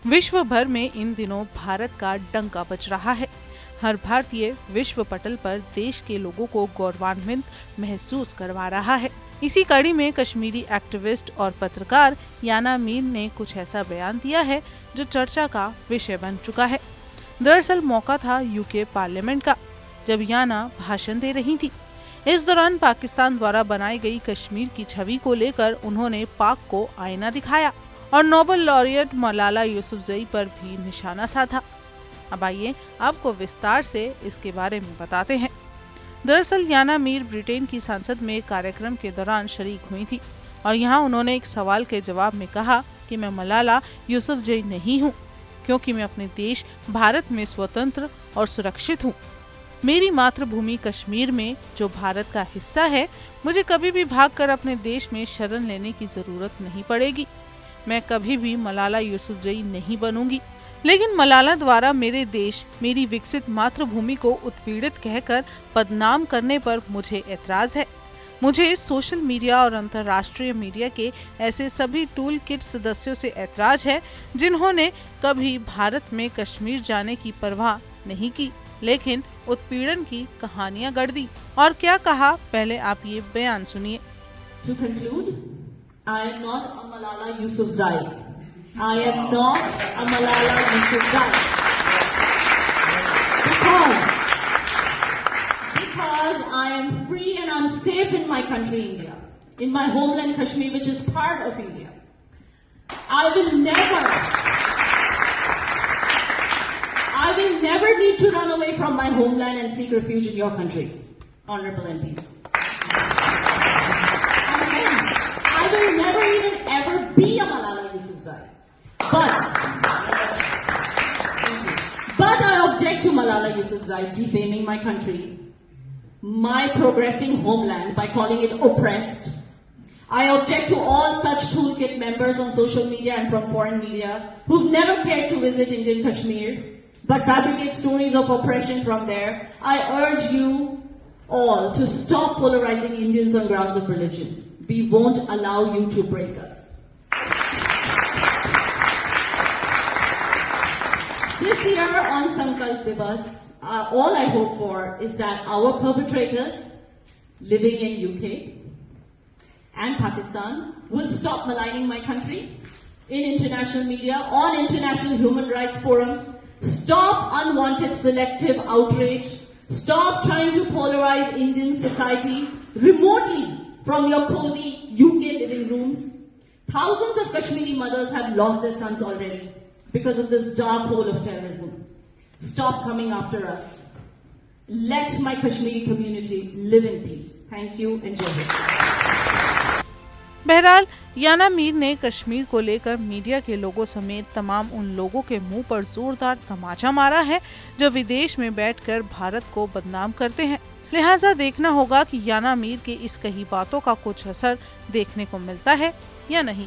विश्व भर में इन दिनों भारत का डंका बज रहा है। हर भारतीय विश्व पटल पर देश के लोगों को गौरवान्वित महसूस करवा रहा है। इसी कड़ी में कश्मीरी एक्टिविस्ट और पत्रकार याना मीर ने कुछ ऐसा बयान दिया है जो चर्चा का विषय बन चुका है। दरअसल मौका था यूके पार्लियामेंट का, जब याना भाषण दे रही थी। इस दौरान पाकिस्तान द्वारा बनाई गई कश्मीर की छवि को लेकर उन्होंने पाक को आईना दिखाया और नोबेल लॉरिएट मलाला यूसुफजई पर भी निशाना साधा। अब आइए आपको विस्तार से इसके बारे में बताते हैं। दरअसल याना मीर ब्रिटेन की संसद में कार्यक्रम के दौरान शरीक हुई थी और यहाँ उन्होंने एक सवाल के जवाब में कहा कि मैं मलाला यूसुफजई नहीं हूँ, क्योंकि मैं अपने देश भारत में स्वतंत्र और सुरक्षित हूँ। मेरी मातृभूमि कश्मीर में, जो भारत का हिस्सा है, मुझे कभी भी भागकर अपने देश में शरण लेने की जरूरत नहीं पड़ेगी। मैं कभी भी मलाला यूसुफजई नहीं बनूंगी, लेकिन मलाला द्वारा मेरे देश, मेरी विकसित मातृभूमि को उत्पीड़ित कहकर बदनाम करने पर मुझे ऐतराज है। मुझे सोशल मीडिया और अंतर्राष्ट्रीय मीडिया के ऐसे सभी टूल किट सदस्यों से ऐतराज है जिन्होंने कभी भारत में कश्मीर जाने की परवाह नहीं की, लेकिन उत्पीड़न की कहानियां गढ़ दी। और क्या कहा, पहले आप ये बयान सुनिए। To conclude, I am not a Malala Yousafzai. I am not a Malala Yousafzai. Because I am free and I'm safe in my country, India, in my homeland Kashmir, which is part of India. I will never need to run away from my homeland and seek refuge in your country, honorable MPs. I will never even ever be a Malala Yousafzai. But I object to Malala Yousafzai defaming my country, my progressing homeland, by calling it oppressed. I object to all such toolkit members on social media and from foreign media who've never cared to visit Indian Kashmir but fabricate stories of oppression from there. I urge you all to stop polarizing Indians on grounds of religion. We won't allow you to break us. This year on Sankalp Divas, all I hope for is that our perpetrators living in UK and Pakistan will stop maligning my country in international media, on international human rights forums. Stop unwanted selective outrage. Stop trying to polarize Indian society remotely from your cozy UK living rooms. Thousands of Kashmiri mothers have lost their sons already because of this dark hole of terrorism. Stop coming after us. Let my Kashmiri community live in peace. Thank you and Jai Hind. बहरहाल याना मीर ने कश्मीर को लेकर media के लोगों समेत तमाम उन लोगों के मुंह पर जोरदार तमाचा मारा है जो विदेश में बैठकर भारत को बदनाम करते हैं। लिहाजा देखना होगा कि याना मीर की इस कही बातों का कुछ असर देखने को मिलता है या नहीं।